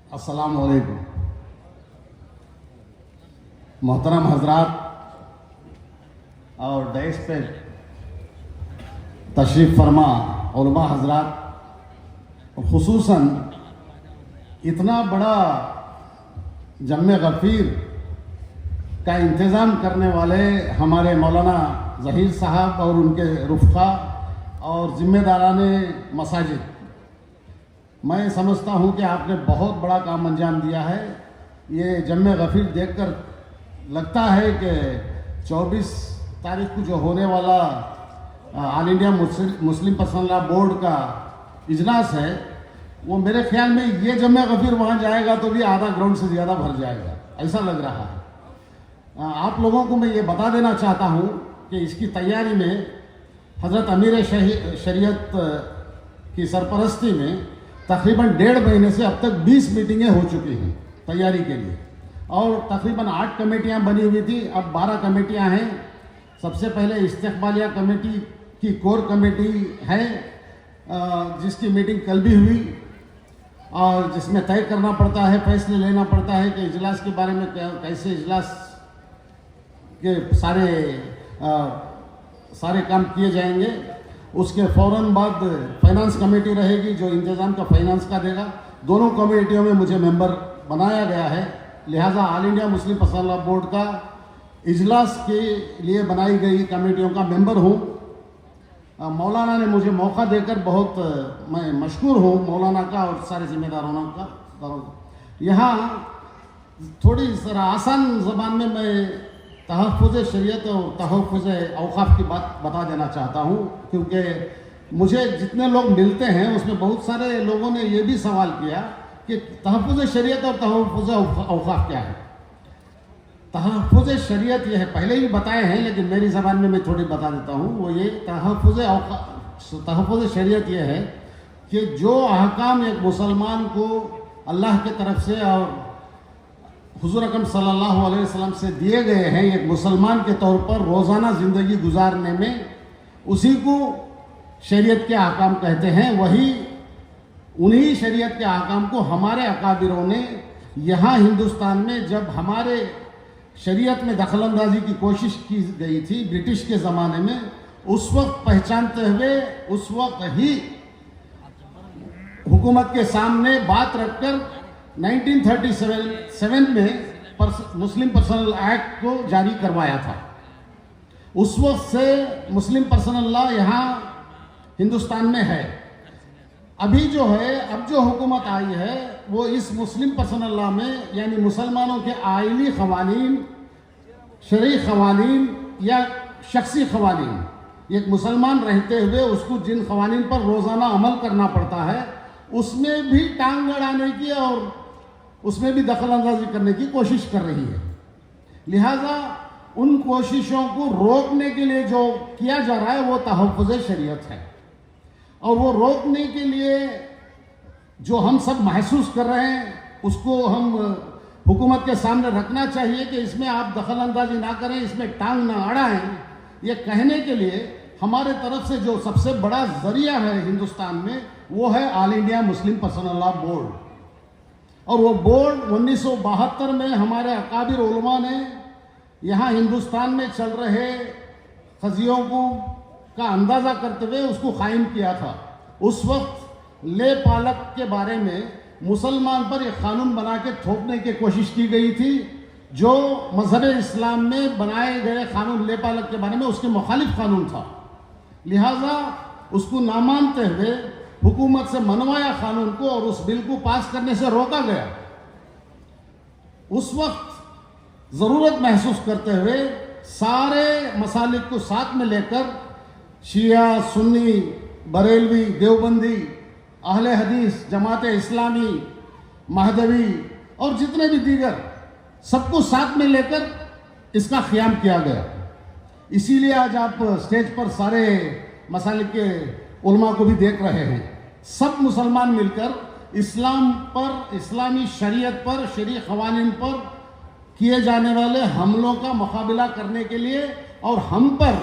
अस्सलाम वालेकुम। मोहतरम हजरात और डैश पे तशरीफ़ फरमा उलमा हजरात, खुसूसन इतना बड़ा जम्मे गफ़ीर का इंतज़ाम करने वाले हमारे मौलाना ज़हीर साहब और उनके रुफ़क़ा और ज़िम्मेदारान मसाजिद, मैं समझता हूँ कि आपने बहुत बड़ा काम अंजाम दिया है। ये जम्मे गफ़ीर देखकर लगता है कि 24 तारीख को जो होने वाला all India Muslim Personal Law board का इजलास है, वो मेरे ख्याल में ये जम्मे गफ़ीर वहाँ जाएगा तो भी आधा ग्राउंड से ज़्यादा भर जाएगा, ऐसा लग रहा है। आप लोगों को मैं ये बता देना चाहता हूँ कि इसकी तैयारी में हज़रत अमीर शरीयत की सरपरस्ती में तकरीबन 1.5 महीने से अब तक 20 मीटिंगें हो चुकी हैं तैयारी के लिए, और तकरीबन 8 कमेटियां बनी हुई थी, अब 12 कमेटियां हैं। सबसे पहले इस्तेक़बालिया कमेटी की कोर कमेटी है, जिसकी मीटिंग कल भी हुई और जिसमें तय करना पड़ता है, फैसले लेना पड़ता है कि इजलास के बारे में कैसे इजलास के सारे काम किए जाएंगे। उसके फ़ौरन बाद फाइनेंस कमेटी रहेगी जो इंतज़ाम का फाइनेंस का देगा। दोनों कमेटियों में मुझे मेंबर बनाया गया है, लिहाजा all India Muslim Personal Law board का इजलास के लिए बनाई गई कमेटियों का मेंबर हूँ। मौलाना ने मुझे मौका देकर बहुत मैं मशकूर हूँ मौलाना का और सारे ज़िम्मेदारों का। यहाँ थोड़ी ज़रा आसान ज़बान में मैं तहफ़्फ़ुज़ शरीयत और तहफ़्फ़ुज़ औक़ाफ़ की बात बता देना चाहता हूँ, क्योंकि मुझे जितने लोग मिलते हैं उसमें बहुत सारे लोगों ने ये भी सवाल किया कि तहफ़्फ़ुज़ शरीयत और तहफ़्फ़ुज़ औक़ाफ़ क्या है। तहफ़्फ़ुज़ शरीयत ये है, पहले ही बताए हैं लेकिन मेरी ज़बान में मैं थोड़ी बता देता हूँ। वो ये तहफ़्फ़ुज़ शरीयत ये है कि जो अहकाम एक मुसलमान को अल्लाह के तरफ से और हुज़ूर अकरम सल्लल्लाहु अलैहि वसल्लम से दिए गए हैं एक मुसलमान के तौर पर रोज़ाना ज़िंदगी गुजारने में, उसी को शरीयत के अहकाम कहते हैं। वही उन्हीं शरीयत के अहकाम को हमारे अकाबिरों ने यहाँ हिंदुस्तान में जब हमारे शरीयत में दखलंदाजी की कोशिश की गई थी ब्रिटिश के ज़माने में, उस वक्त पहचानते हुए उस वक्त ही हुकूमत के सामने बात रखकर 1937 में मुस्लिम पर्सनल एक्ट को जारी करवाया था। उस वक्त से मुस्लिम पर्सनल लॉ यहाँ हिंदुस्तान में है। अभी जो है, अब जो हुकूमत आई है वो इस मुस्लिम पर्सनल लॉ में यानी मुसलमानों के आइनी क़वानीन, शरई क़वानीन या शख्सी क़वानीन, एक मुसलमान रहते हुए उसको जिन क़वानीन पर रोज़ाना अमल करना पड़ता है उसमें भी टांग अड़ाने की और उसमें भी दखल अंदाजी करने की कोशिश कर रही है। लिहाजा उन कोशिशों को रोकने के लिए जो किया जा रहा है वो तहफ़्फ़ुज़ शरीयत है, और वो रोकने के लिए जो हम सब महसूस कर रहे हैं उसको हम हुकूमत के सामने रखना चाहिए कि इसमें आप दखल अंदाजी ना करें, इसमें टांग ना अड़ाएं। ये कहने के लिए हमारे तरफ से जो सबसे बड़ा ज़रिया है हिंदुस्तान में वो है all India Muslim Personal Law board, और वो बोर्ड 1972 में हमारे अकाबिर उलमा ने यहाँ हिंदुस्तान में चल रहे क़ज़ियों का अंदाज़ा करते हुए उसको कायम किया था। उस वक्त ले पालक के बारे में मुसलमान पर एक क़ानून बना के थोपने की कोशिश की गई थी, जो मज़हब इस्लाम में बनाए गए क़ानून ले पालक के बारे में उसके मुखालिफ क़ानून था। लिहाजा उसको ना मानते हुए हुकूमत से मनवाया क़ानून को और उस बिल को पास करने से रोका गया। उस वक्त ज़रूरत महसूस करते हुए सारे मसालिक को साथ में लेकर शिया, सुन्नी, बरेलवी, देवबंदी, अहले हदीस, जमात इस्लामी, महदवी और जितने भी दीगर सबको साथ में लेकर इसका क़याम किया गया। इसीलिए आज आप स्टेज पर सारे मसालिक के उलमा को भी देख रहे हैं। सब मुसलमान मिलकर इस्लाम पर, इस्लामी शरीयत पर, शरीय क़वानीन पर किए जाने वाले हमलों का मुकाबला करने के लिए और हम पर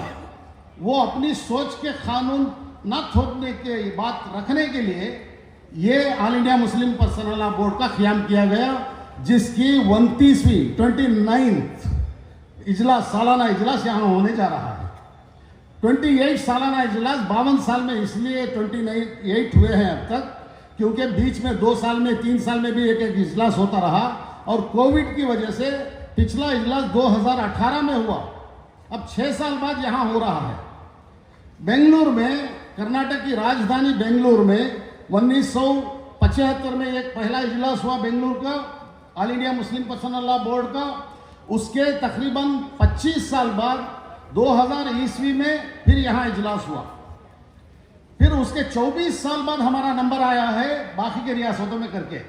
वो अपनी सोच के क़ानून ना थोपने के बात रखने के लिए ये all India Muslim Personal Law board का क़याम किया गया, जिसकी 29वीं इजलास, सालाना इजलास यहाँ होने जा रहा है। 28 सालाना इजलास 52 साल में इसलिए 28 हुए हैं अब तक, क्योंकि बीच में 2 साल में 3 साल में भी एक एक इजलास होता रहा, और कोविड की वजह से पिछला इजलास 2018 में हुआ। अब 6 साल बाद यहाँ हो रहा है। बेंगलुरु में, कर्नाटक की राजधानी बेंगलुरु में 1975 में एक पहला इजलास हुआ बेंगलुरु का, all India Muslim Personal Law board का। उसके तकरीबन 25 साल बाद 2000 ईस्वी में फिर यहाँ इजलास हुआ। फिर उसके 24 साल बाद हमारा नंबर आया है बाकी के रियासतों में करके।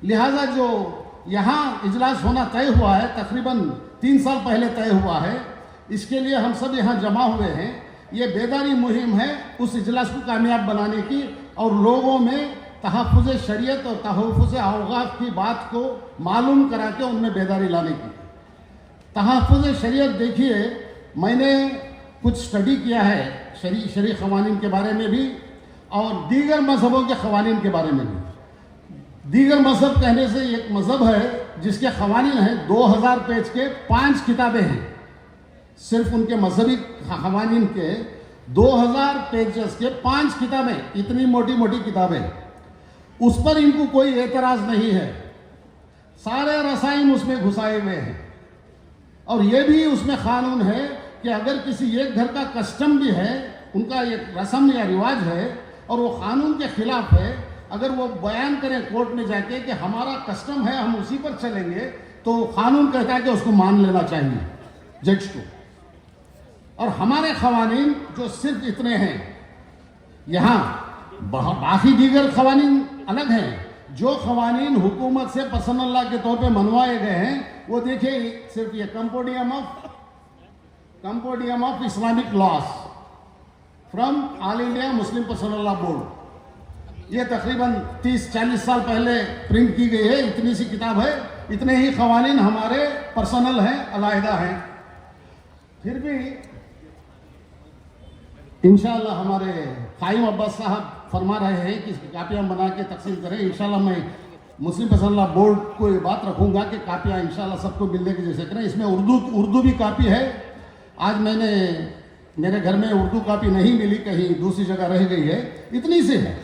लिहाजा जो यहाँ इजलास होना तय हुआ है, तकरीबन 3 साल पहले तय हुआ है, इसके लिए हम सब यहाँ जमा हुए हैं। ये बेदारी मुहिम है उस इजलास को कामयाब बनाने की, और लोगों में तहफ़्फ़ुज़ शरीयत और तहफ़्फ़ुज़ औक़ाफ़ की बात को मालूम करा के उनमें बेदारी लाने की। तहफ़्फ़ुज़ शरीयत, देखिए मैंने कुछ स्टडी किया है शरई क़वानीन के बारे में भी और दीगर मज़हबों के क़वानीन के बारे में भी। दीगर मज़हब कहने से एक मज़हब है जिसके क़वानीन हैं 2000 पेज के 5 किताबें हैं। सिर्फ उनके मजहबी क़वानीन के 2000 पेजेस के 5 किताबें, इतनी मोटी मोटी किताबें, उस पर इनको कोई एतराज़ नहीं है। सारे रसायन उसमें घुसाए हुए हैं, और ये भी उसमें कानून है कि अगर किसी एक घर का कस्टम भी है, उनका एक रस्म या रिवाज है, और वो कानून के खिलाफ है, अगर वो बयान करें कोर्ट में जाके कि हमारा कस्टम है, हम उसी पर चलेंगे, तो कानून कहता है कि उसको मान लेना चाहिए जज को। और हमारे क़वानीन जो सिर्फ इतने हैं, यहाँ बाकी दीगर क़वानीन अलग हैं। जो क़वानीन हुकूमत से पर्सनल लॉ के तौर पे मनवाए गए हैं, वो देखिए, सिर्फ ये compendium of Islamic laws from All India Muslim Personal Law Board, ये तकरीबन 30-40 साल पहले प्रिंट की गई है। इतनी सी किताब है, इतने ही क़वानीन हमारे पर्सनल हैं, अलहदा हैं। फिर भी इंशाअल्लाह हमारे क़ाइम अब्बास साहब फरमा रहे हैं कि कापियाँ बना के तकसीम करें। इंशाअल्लाह मैं मुस्लिम पर्सनल लॉ बोर्ड को ये बात रखूँगा कि कापियाँ इंशाअल्लाह सबको मिलने के जैसे करें। इसमें उर्दू भी कापी है। आज मेरे घर में उर्दू कापी नहीं मिली, कहीं दूसरी जगह रह गई है। इतनी सी है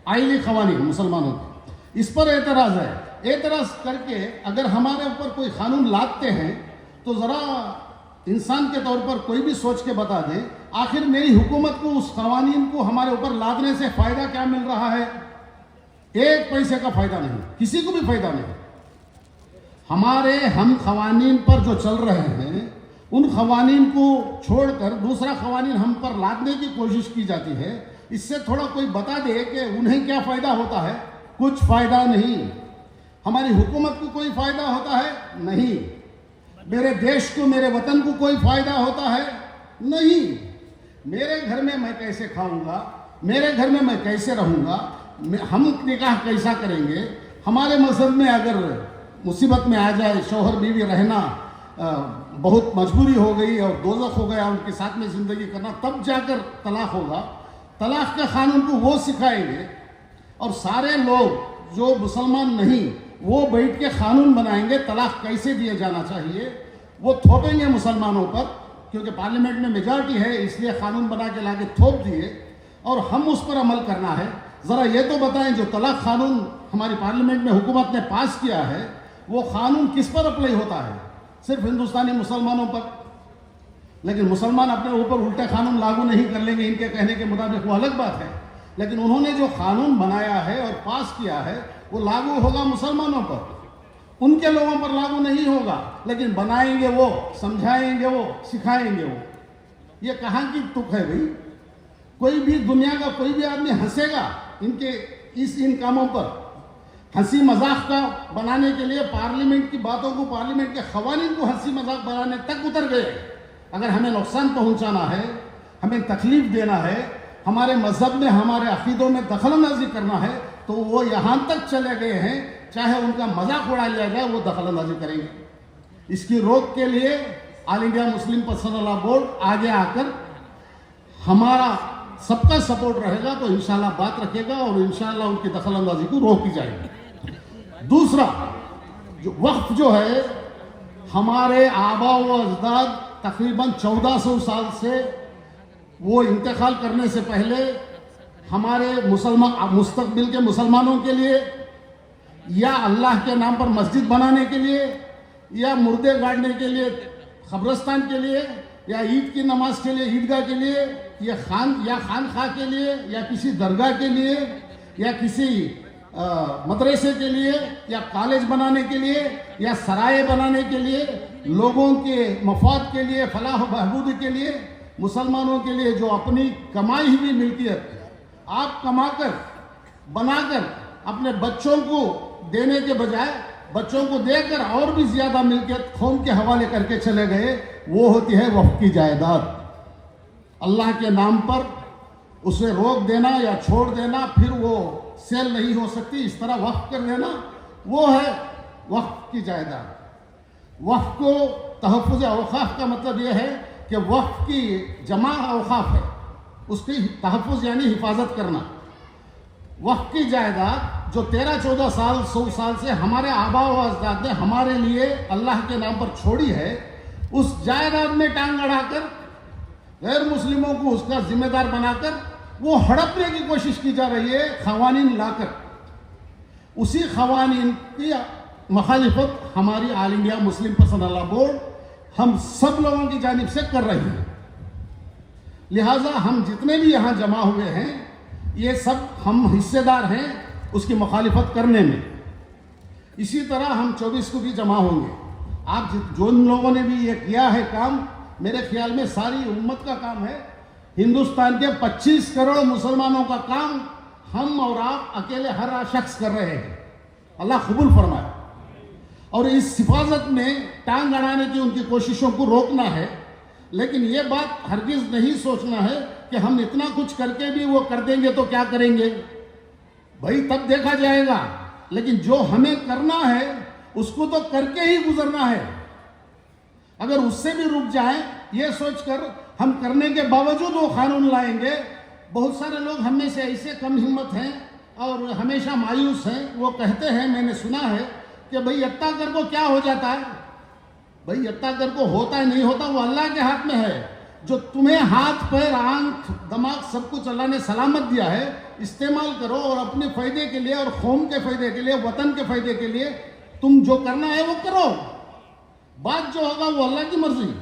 आइली क़वानीन मुसलमानों की। इस पर एतराज़ है। एतराज़ करके अगर हमारे ऊपर कोई कानून लादते हैं तो ज़रा इंसान के तौर पर कोई भी सोच के बता दें, आखिर मेरी हुकूमत को उस क़वानीन को हमारे ऊपर लादने से फ़ायदा क्या मिल रहा है? एक पैसे का फ़ायदा नहीं, किसी को भी फ़ायदा नहीं। हमारे हम क़वानीन पर जो चल रहे हैं, उन क़वानीन को छोड़कर दूसरा क़वानीन हम पर लादने की कोशिश की जाती है। इससे थोड़ा कोई बता दे कि उन्हें क्या फ़ायदा होता है। कुछ फ़ायदा नहीं। हमारी हुकूमत को कोई फ़ायदा होता है? नहीं। मेरे देश को, मेरे वतन को कोई फ़ायदा होता है? नहीं। मेरे घर में मैं कैसे खाऊंगा, मेरे घर में मैं कैसे रहूँगा, हम निकाह कैसा करेंगे, हमारे मज़हब में अगर मुसीबत में आ जाए, शौहर बीवी रहना बहुत मजबूरी हो गई और दोज़ख हो गया, उनके साथ में ज़िंदगी करना, तब जाकर तलाक़ होगा। तलाक़ के क़ानून को वो सिखाएंगे, और सारे लोग जो मुसलमान नहीं, वो बैठ के क़ानून बनाएंगे तलाक़ कैसे दिया जाना चाहिए। वो थोपेंगे मुसलमानों पर, क्योंकि पार्लियामेंट में मेजॉरिटी है, इसलिए क़ानून बना के लाके थोप दिए, और हम उस पर अमल करना है। ज़रा ये तो बताएं, जो तलाक़ क़ानून हमारी पार्लियामेंट में हुकूमत ने पास किया है, वो क़ानून किस पर अप्लाई होता है? सिर्फ हिंदुस्तानी मुसलमानों पर। लेकिन मुसलमान अपने ऊपर उल्टे क़ानून लागू नहीं कर लेंगे इनके कहने के मुताबिक, वो अलग बात है। लेकिन उन्होंने जो क़ानून बनाया है और पास किया है, वो लागू होगा मुसलमानों पर, उनके लोगों पर लागू नहीं होगा। लेकिन बनाएंगे वो, समझाएंगे वो, सिखाएंगे वो। ये कहाँ की तुक है भाई? कोई भी दुनिया का कोई भी आदमी हंसेगा इनके इन कामों पर। हंसी मजाक का बनाने के लिए पार्लियामेंट की बातों को, पार्लियामेंट के क़वानीन को हंसी मजाक बनाने तक उतर गए। अगर हमें नुकसान पहुंचाना है, हमें तकलीफ देना है, हमारे मज़हब में, हमारे अक़ीदों में दखलंदाजी करना है, तो वो यहाँ तक चले गए हैं। चाहे उनका मजाक उड़ा लिया जाए, वो दखलंदाजी करेंगे। इसकी रोक के लिए all India Muslim Personal Law board आगे आकर हमारा सबका सपोर्ट रहेगा तो इंशाल्लाह बात रखेगा और इंशाल्लाह उनकी दखलंदाजी को रोकी जाएगी। दूसरा, जो वक्फ जो है, हमारे आबा व अजदाद तकरीबन 1400 साल से वो इंतकाल करने से पहले हमारे मुस्तकबिल के मुसलमानों के लिए या अल्लाह के नाम पर मस्जिद बनाने के लिए या मुर्दे गाड़ने के लिए कब्रिस्तान के लिए या ईद की नमाज के लिए ईदगाह के लिए या खानखा के लिए या किसी दरगाह के लिए या किसी मदरसे के लिए या कॉलेज बनाने के लिए या सराय बनाने के लिए, लोगों के मफाद के लिए, फलाह बहबूद के लिए, मुसलमानों के लिए जो अपनी कमाई हुई मिल्कियत आप कमाकर बनाकर अपने बच्चों को देने के बजाय बच्चों को देकर और भी ज्यादा मिल्कियत कौम के हवाले करके चले गए, वो होती है वक्फ की जायदाद। अल्लाह के नाम पर उसे रोक देना या छोड़ देना, फिर वो सेल नहीं हो सकती, इस तरह वक्फ कर देना, वो है वक्फ की जायदाद। वक्फ को तहफ़्फ़ुज़ औक़ाफ़ का मतलब ये है कि वक्फ की जमा औक़ाफ़ है, उसकी तहफ़्फ़ुज़ यानी हिफाजत करना। वक्फ की जायदाद जो 13-14 साल 100 साल से हमारे आबा व अजदाद ने हमारे लिए अल्लाह के नाम पर छोड़ी है, उस जायदाद में टांग अड़ाकर गैर मुस्लिमों को उसका जिम्मेदार बनाकर वो हड़पने की कोशिश की जा रही है, क़वानीन लाकर। उसी क़वानीन की मुखालिफत हमारी all India Muslim Personal Law board हम सब लोगों की जानिब से कर रही है। लिहाजा हम जितने भी यहाँ जमा हुए हैं, ये सब हम हिस्सेदार हैं उसकी मुखालिफत करने में। इसी तरह हम 24 को भी जमा होंगे। आप जिन लोगों ने भी ये किया है काम, मेरे ख्याल में सारी उम्मत का काम है, हिंदुस्तान के 25 करोड़ मुसलमानों का काम हम और आप अकेले हर शख्स कर रहे हैं। अल्लाह कबूल फरमाए। और इस हिफाजत में टांग अड़ाने की उनकी कोशिशों को रोकना है, लेकिन ये बात हरगिज नहीं सोचना है कि हम इतना कुछ करके भी वो कर देंगे तो क्या करेंगे, भाई तब देखा जाएगा। लेकिन जो हमें करना है उसको तो करके ही गुजरना है। अगर उससे भी रुक जाए ये सोचकर हम करने के बावजूद वो कानून लाएंगे, बहुत सारे लोग हम में से ऐसे कम हिम्मत हैं और हमेशा मायूस हैं। वो कहते हैं, मैंने सुना है कि भाई यत्ता कर को क्या हो जाता है। भाई यत्ता कर को होता है नहीं होता वो अल्लाह के हाथ में है। जो तुम्हें हाथ पैर आंख दिमाग सब कुछ अल्लाह ने सलामत दिया है, इस्तेमाल करो और अपने फायदे के लिए और कौम के फायदे के लिए, वतन के फायदे के लिए तुम जो करना है वो करो। बात जो होगा वो अल्लाह की मर्जी।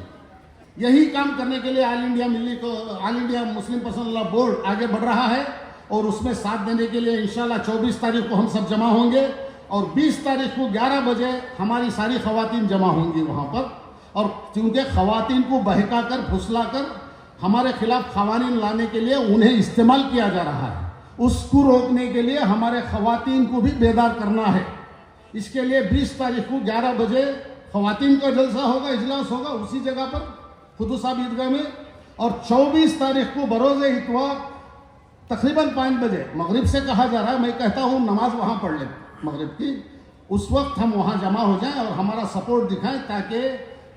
यही काम करने के लिए all India Muslim Personal Law board आगे बढ़ रहा है और उसमें साथ देने के लिए इंशाल्लाह 24 तारीख को हम सब जमा होंगे और 20 तारीख को 11 बजे हमारी सारी खवातीन जमा होंगी वहाँ पर। और क्योंकि खवातीन को बहका कर फुसला कर हमारे खिलाफ क़वानीन लाने के लिए उन्हें इस्तेमाल किया जा रहा है, उसको रोकने के लिए हमारे खवातीन को भी बेदार करना है। इसके लिए 20 तारीख को 11 बजे खवातीन का जलसा होगा, इजलास होगा उसी जगह पर खुदू साहब ईदगाह में। और 24 तारीख को बरोज़ इतवार तकरीबन 5 बजे मगरिब से कहा जा रहा है, मैं कहता हूँ नमाज वहाँ पढ़ लें मगरिब की, उस वक्त हम वहाँ जमा हो जाएं और हमारा सपोर्ट दिखाएं ताकि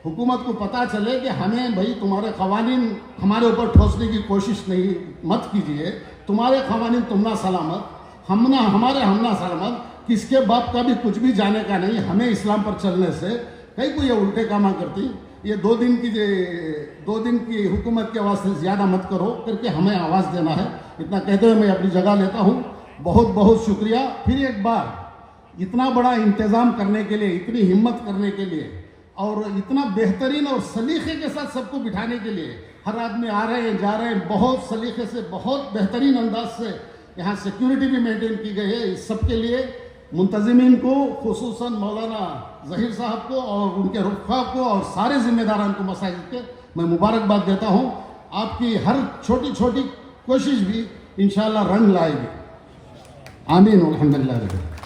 हुकूमत को पता चले कि हमें भाई तुम्हारे क़वानीन हमारे ऊपर ठोसने की कोशिश नहीं मत कीजिए। तुम्हारे क़वानीन तुम ना सलामत, हमना सलामत, किसके बाप का भी कुछ भी जाने का नहीं। हमें इस्लाम पर चलने से कहीं को ये उल्टे कामा करती। ये 2 दिन की हुकूमत के वास्ते ज़्यादा मत करो करके हमें आवाज़ देना है। इतना कहते हुए मैं अपनी जगह लेता हूँ। बहुत बहुत शुक्रिया। फिर एक बार इतना बड़ा इंतज़ाम करने के लिए, इतनी हिम्मत करने के लिए और इतना बेहतरीन और सलीके के साथ सबको बिठाने के लिए, हर आदमी आ रहे हैं जा रहे हैं, बहुत सलीके से बहुत बेहतरीन अंदाज से यहाँ सिक्योरिटी भी मेंटेन की गई है। इस सब के लिए मुंतज़िमीन को, खुसूसन मौलाना ज़हीर साहब को और उनके रुफ़ा को और सारे ज़िम्मेदारान को मसाजिद के मैं मुबारकबाद देता हूँ। आपकी हर छोटी छोटी कोशिश भी इंशाअल्लाह रंग लाएगी। आमीन। अल्हम्दुलिल्लाह।